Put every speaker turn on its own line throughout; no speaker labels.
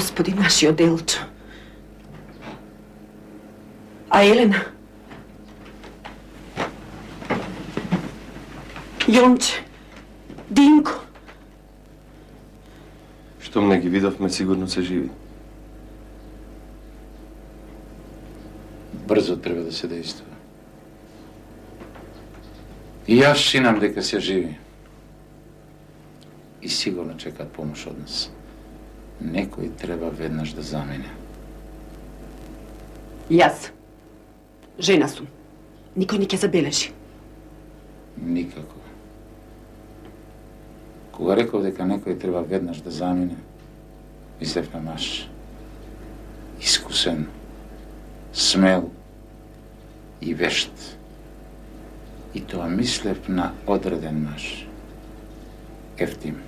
Gospodin naš je Delča. A Elena? Jonče? Dinko?
Щом не ги видовме, сигурно се живи.
Брзо треба да се действа. И јас шинам дека се живи. И сигурно чекат помош од нас. Некој треба веднаш да замене.
Јас. Жена сум. Никој не ќе забележи.
Никако. Кога реков дека некој треба веднаш да замене, мислев на маж. Искусен, смел и вешт. И тоа мислев на одреден маж. Ефтим.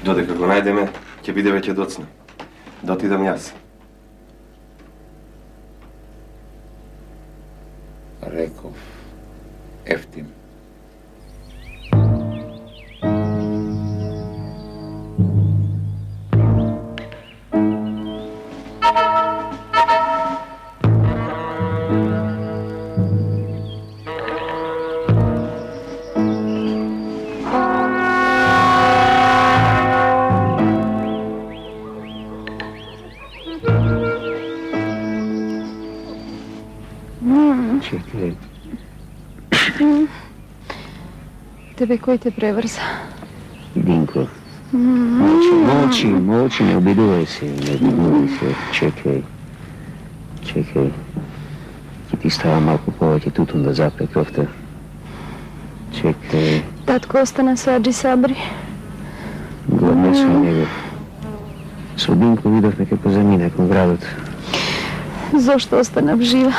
Додека го најдеме, ќе биде веќе доцна. Да отидам јас.
Реков Ефтим.
Čekaj. Tebe koji te prevrza?
Dinko. Молчи, не обидувай се, Чекай. Ќе ти става малку повеќе тутун да запре крвта. Чекај.
Татко остана со Аджи Сабри.
Гладне со него. Со Динко видовме како замина кон градот.
Зошто останав жива?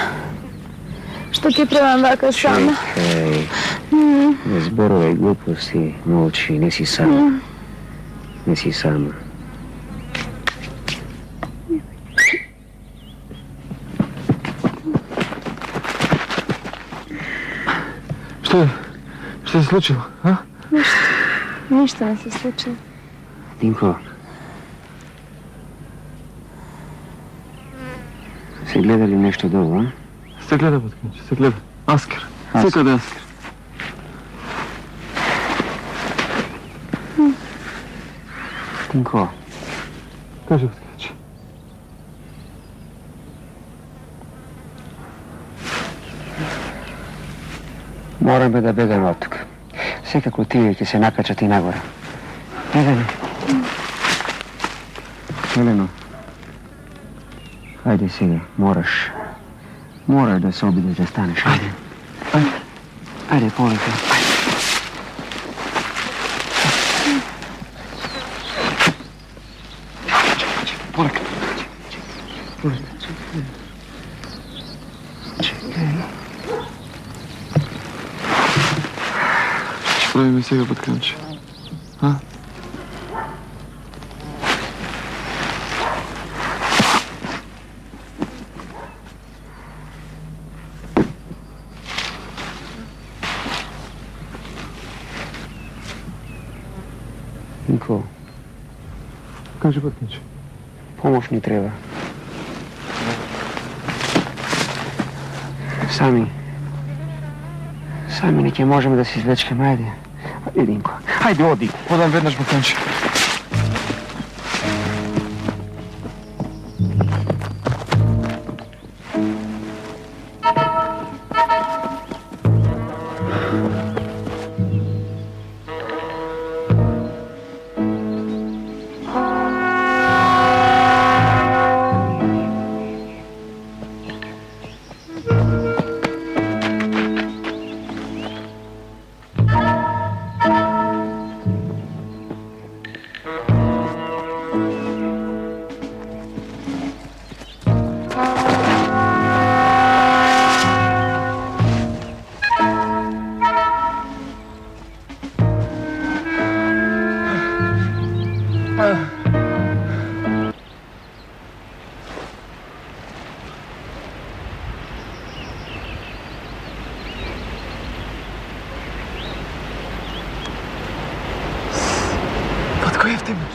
Што ќе правам вака сама?
Чекај. Не зборувај глупости, молчи, не си сама. Не си сама.
Што се случило, а?
Ништо не се случило.
Динко. Се гледа ли нешто долу, а?
Се гледа, Баткинче, се гледа. Аскер. Секаде Аскер.
Динко.
Кажи, Баткинче.
Мораме да бегаме од тука. Секако тие ќе се накачат и нагоре. Бегаме. Елено. Хајде сега, мораш да се обидеш да станеш. Ајде, полека. Полека. Чекај.
Што правиме сега, Баткинче? А?
Динко.
Кажи, Баткинче.
Помош ни треба. Сами не ќе можеме да се извлечкаме, ајде. Ајде, Динко. Ајде, оди.
Одам веднаш, Баткинче. me.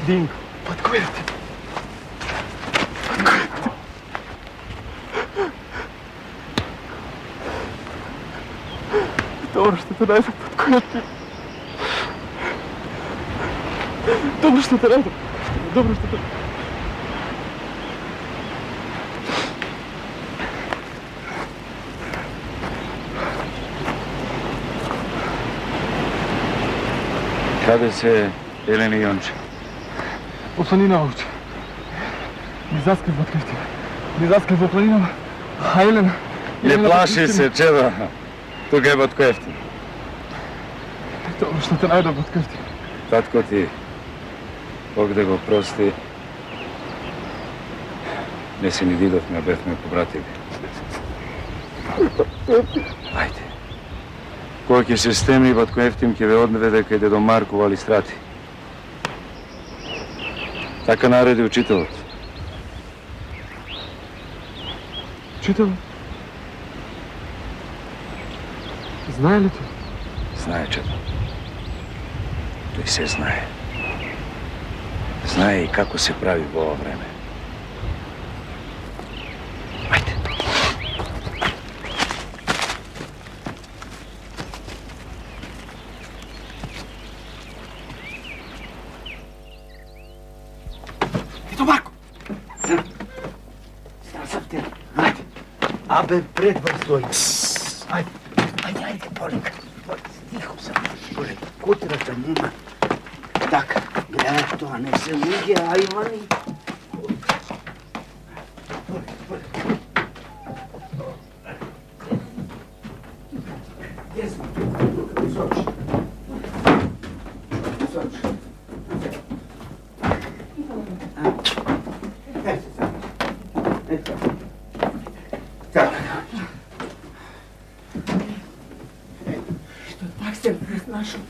Dinko, pa tko je ti? Dobro što te najdem, pa tko je ti? Dobro što te najdem. Dobro što te...
Kada se Eleni Jonče?
Po planinama uče. Ni zaskri potkritim. Ni zaskri po planinama. A Elena...
Ne plaši se, čeva. Tukaj je Botkojeftin.
Dobro što te najdem, Botkojeftin.
Tatko ti, Bog da ga oprosti, ne si ni vidov me, abeh me pobratili. Ajde. Koliko se stemni Botkojeftin, ki ve odvede kaj do Markova ali strati. Така нарedi учителот.
Учителот? Знае ли то?
Знае, чето. Той се знае. Знае и како се прави во ова време. Ајде.
Ето, Марко! Стара съм те. Айде. Абе, предвързвай. Айде. Айде, полека. Тихо съм. Полека. Кутрата нема. Така. Гледай, това не се луѓе, а Ивани. Где сме? Сочи. Сочи. Ето. Така. Što tak se ne snašao?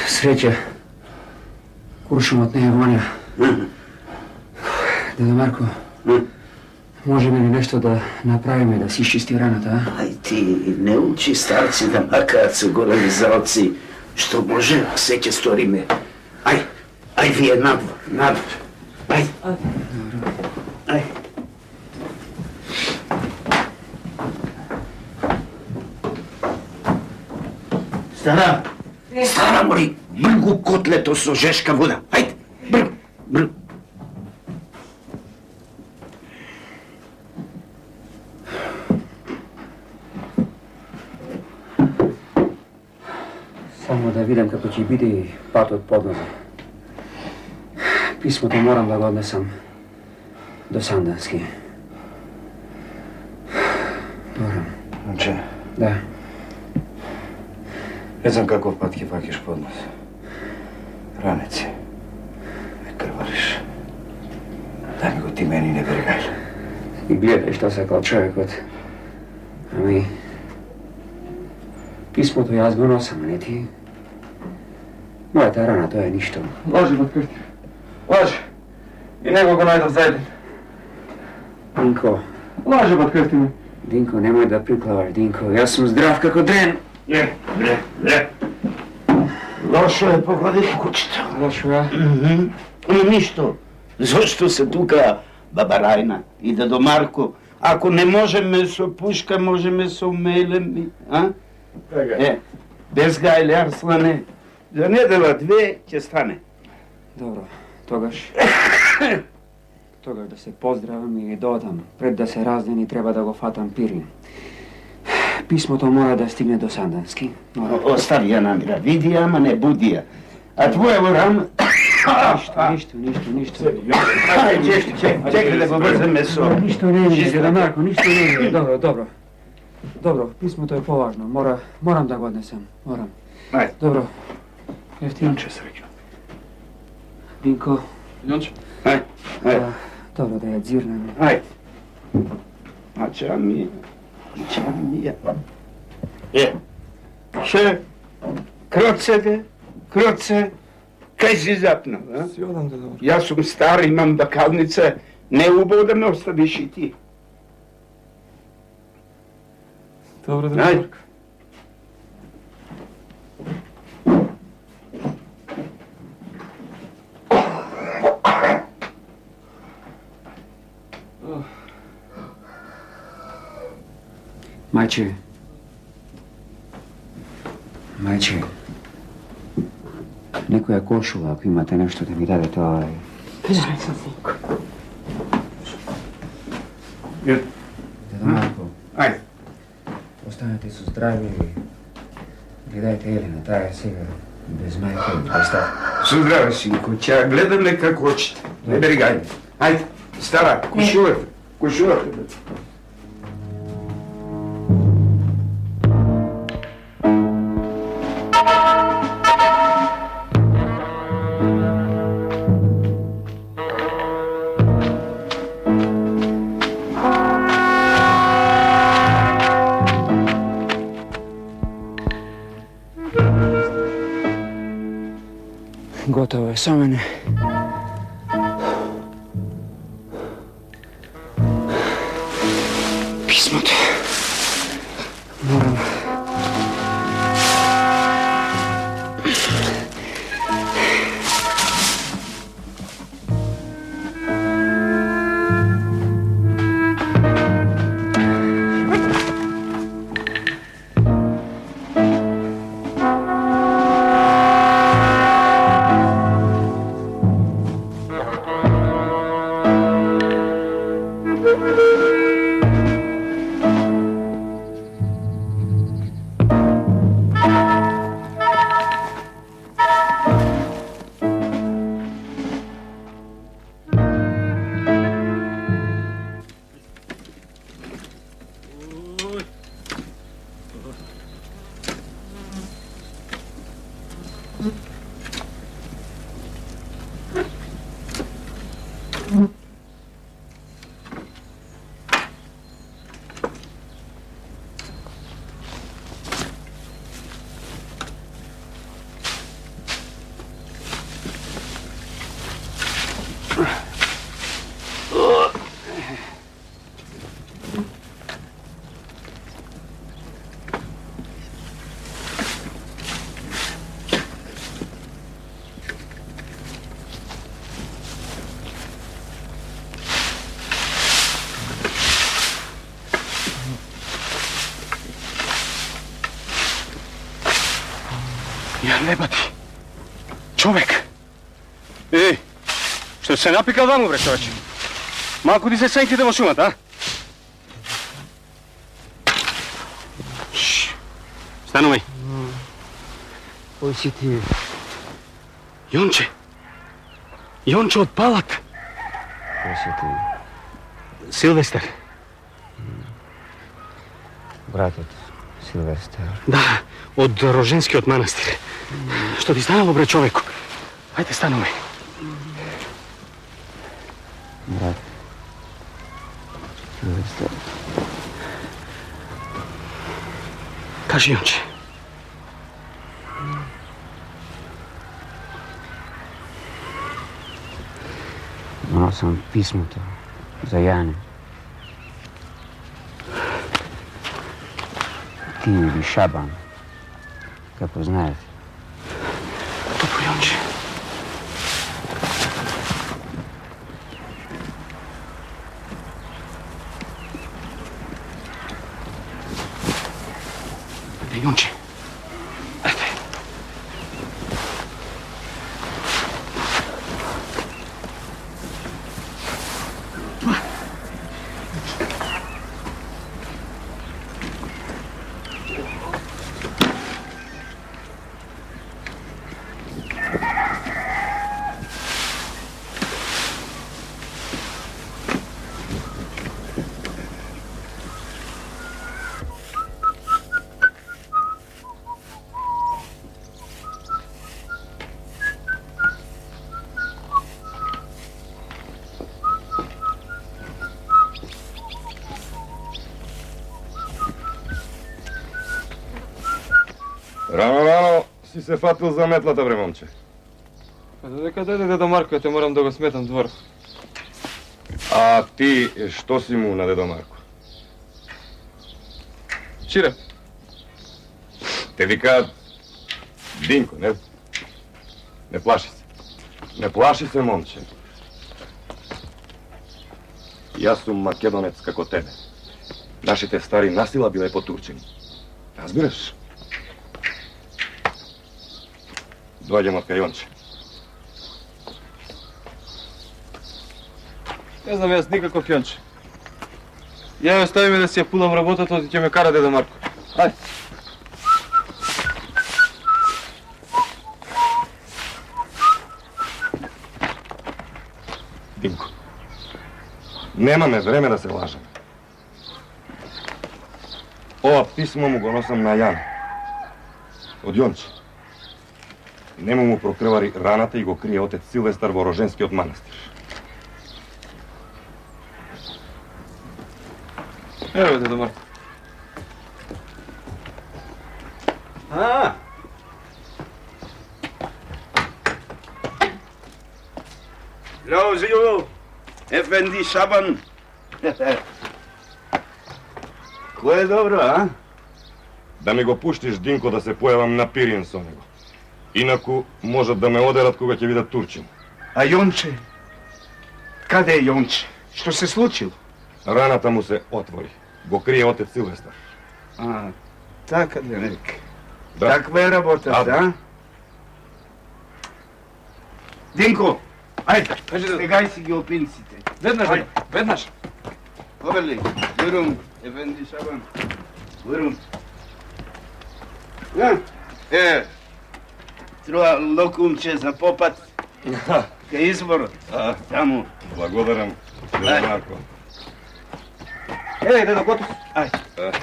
Sreća. Kuršumot ne je vonja. Deda Marko, može mi nešto da napravime, da si iščisti ranata, a?
Aj ti, ne uči starci da makar su golemi zaoci. Što može, sve će storime. Aj vije nadvor. Aj. Aj. Stara mori, brgu kotleto со žeška voda. Ajde, brgu.
Samo da vidim kako će biti pat od podnoza. Pismото moram da ga odnesam do Sandanski. Moram.
Момче,
Da.
не знам каков пат ќе фаќаш под нас. Ранеци. Не крвариш. Дай ми го ти мени, не берегај.
I gledaj što se kao čovjekot. A mi... Pismото jaz го носам, а не ти. Моята рана, то е нищо.
Лажи, Боткойефtin. Laži. I nego ga najdem zajedno.
Dinko,
Laži, Botkojeftin.
Dinko, nemoj da priklavaš, Dinko. Ja sam zdrav kako dren.
Bre. Lošo je pogoditi kućicu.
Lošo ja.
I ništo. Zašto se tuka baba Rajna i Dedo Marko? Ako ne možeme со puška, možeme со mejlem, a? Bez gajle, Arslane. Za nedela dve će stane.
Dobro, togaš da se pozdravim i dodam. Pred da se razdeni treba da go fatam pirin. Pismото mora da stigne do Sandanski.
Ostavi ja namira, vidi ama ne budija. A tvoje voram...
Ništa.
Čekaj da go brze meso.
Ništa ne ide, Deda Marko, ništa ne ide. Dobro, pismoto je považno. Moram da ga odnesem, moram.
Ajde.
Dobro. Jeftin.
Jonče, srećo.
Dinko.
Jonče.
Ajde.
Dobro da je dzirnem.
Ajde. A čamija. Še, kroce, kaj si zapnal, a?
Sjodan, Deda Marko.
Ja sam star, imam bakalnice, ne ubao da me ostaviš i ti.
Dobro, Dedo
Ajde.
Marko.
Majče. Majče. Nekoja košula, ako imate nešto da mi dadete
Želim sam, sinko.
Dedo Marko,
Ajde.
ostanete su zdravi i gledajte Elena, ta je sigurno bez majke. Ali šta?
Su zdravi, sinko, ća gledam ne kako hoćete. Ne berigajte. Ajde, stara, kušuvajte. Kušuvajte.
Gotovo je, samo mene. Pismo to. Moram.
Jebati. Čovek. Ej, što se napikao vamo, bre, čoveče? Малко ти се сенките во шумата, а? Станувај.
Кој си ти?
Јонче. Јонче од Палата.
Кој си ти?
Силвестер.
Братот Силвестер.
Да, од Роженскиот манастир. Што ти станало, бре, човеку? Ајде, станувај.
Брат Силвестер.
Кажи, Јонче.
Имал сам писмото за Јане. Ти или Шабан, како знаете.
Добро, Јонче. Ајде, Јонче. Ајде.
Рано си се фатил за метлата, бре, момче.
Додека дојде Дедо Марко, те морам да го сметам двор.
А ти што си му на Дедо Марко?
Чире.
Те вика Динко, не? Не плаши се. Не плаши се, момче. Јас сум македонец како тебе. Нашите стари насила биле потурчени. Разбираш? Доаѓам од кај Јонче.
Не знам јас никаков Јонче. Ја ме остави ме да си ја пулам работата, оти ќе ме кара деда Марко. Ајде.
Динко, немаме време да се лажеме. Ова писмо му го носам на Јан. Од Јонче. Нему му прокрвари раната и го крие отец Силвестар во Роженскиот манастир.
Ево, дедо Марко.
Здраво, живо! Ефенди Шабан! Кој е добро, а?
Да ми го пуштиш, Динко, да се појавам на Пирин со него. Инаку можат да ме одерат кога ќе видат турчин.
А Јонче? Каде е Јонче? Што се случило?
Раната му се отвори. Го крие отец Силвестар.
А, така да нека.
Да.
Таква е работата, а? Динко, ајде, стегај си ги опинците.
Веднаш, дедо, веднаш.
Побели, бирум, Ефенди Шабан. Бирум. Труа локумче за попат кај изборот. Таму.
Благодарам, дедо Марко.
Дедо, готов.
Ајде.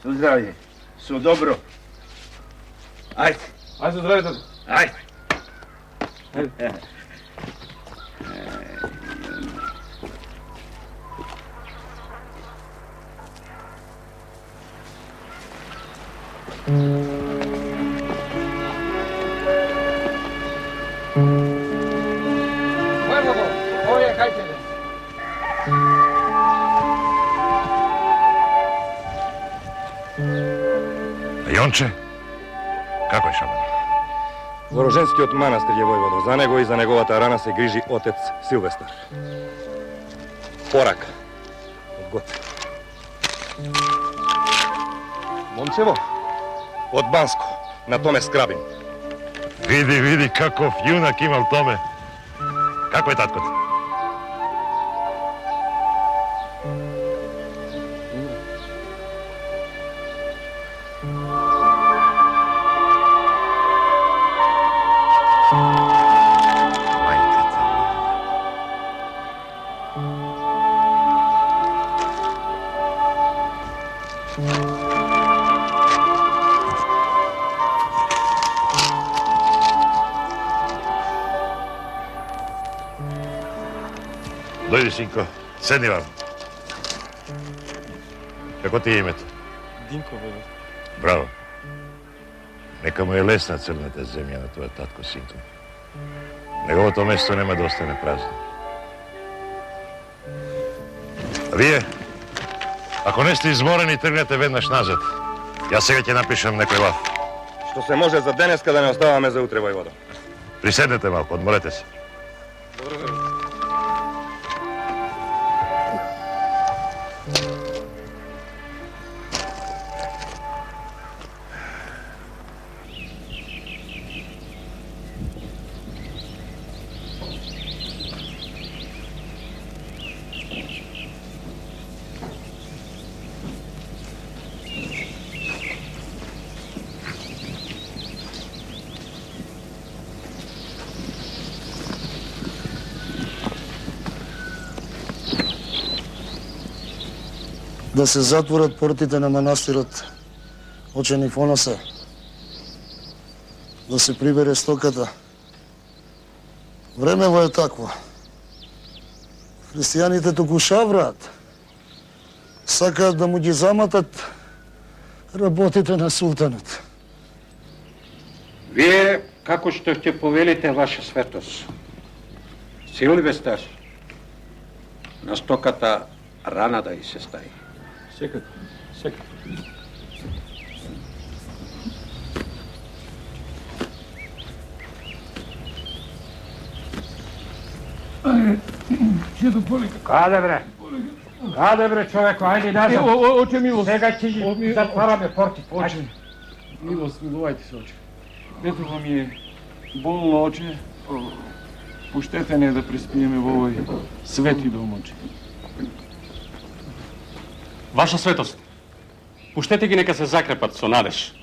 Со здравје. Со добро. Ајде.
Ајде, со здравје, дедо.
Ајде.
Јонче, како е Шабан?
Во Роженскиот манастир е војводо. За него и за неговата рана се грижи отец Силвестар. Порака. Од Гоце. Момчево, од Банско, на Томе Скрабин.
Види каков јунак имал Томе. Како е таткото? Дојди, синко, седни вам. Како ти е името?
Динко, бебе.
Браво. Нека му е лесна црната земја на твоја татко, синко. Неговото место нема да остане празно. А вие, ако не сте изморени, тргнете веднаш назад. Јас сега ќе напишам некој лав.
Што се може за денеска да не оставаме за утре, војводо.
Приседнете малко, одморете се.
Добро, бебе.
Да се затворат портите на манастирот Оченик Оносе, да се прибере стоката. Времево е такво. Христијаните току шавраат. Сакаат да му ги заматат работите на султанот.
Вие, како што ќе повелите, ваша светост, Силвестар, на стоката рана да и се стави.
Секако.
Čekaj.
Kade bre? Kade bre čoveku, ajde nazad.
Oče milost.
Сега će zatvarame porti.
Oče, milost, miluvajte se, oče. Петрова ми е болно, оче. Пуштете не да преспиеме во овој свети дом, оче.
Ваша светост, пуштете ги нека се закрепат со надеж.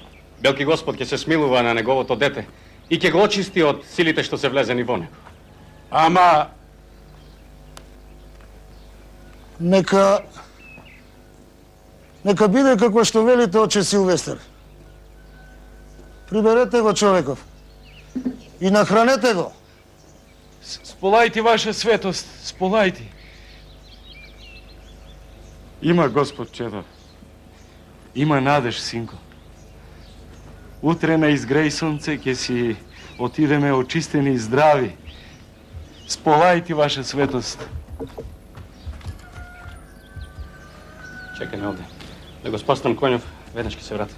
Белки Господ ќе се смилува на неговото дете и ќе го очисти од силите што се влезени во него.
Ама...
Нека биде како што велите, оче Силвестар. Приберете го човеков и нахранете го.
Сполајте, ваша светост, сполајте. Има Господ, чедо. Има надеж, синко. Утре на изгреј сонце ќе си отидеме очистени и здрави. Сполајте, ваша светост.
Чекај ме овде. Да го спаснам конјов, веднаш ќе се вратам.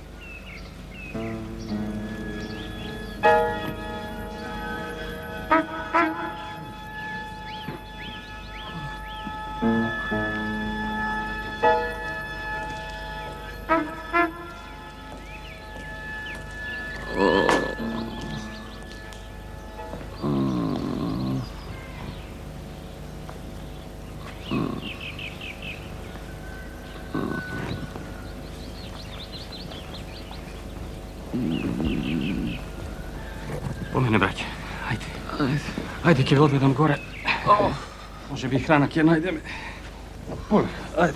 По мене, браќе. Ајде. Ајде, ќе ве одведам горе. Може би храна ќе најдеме. Поле. Ајде.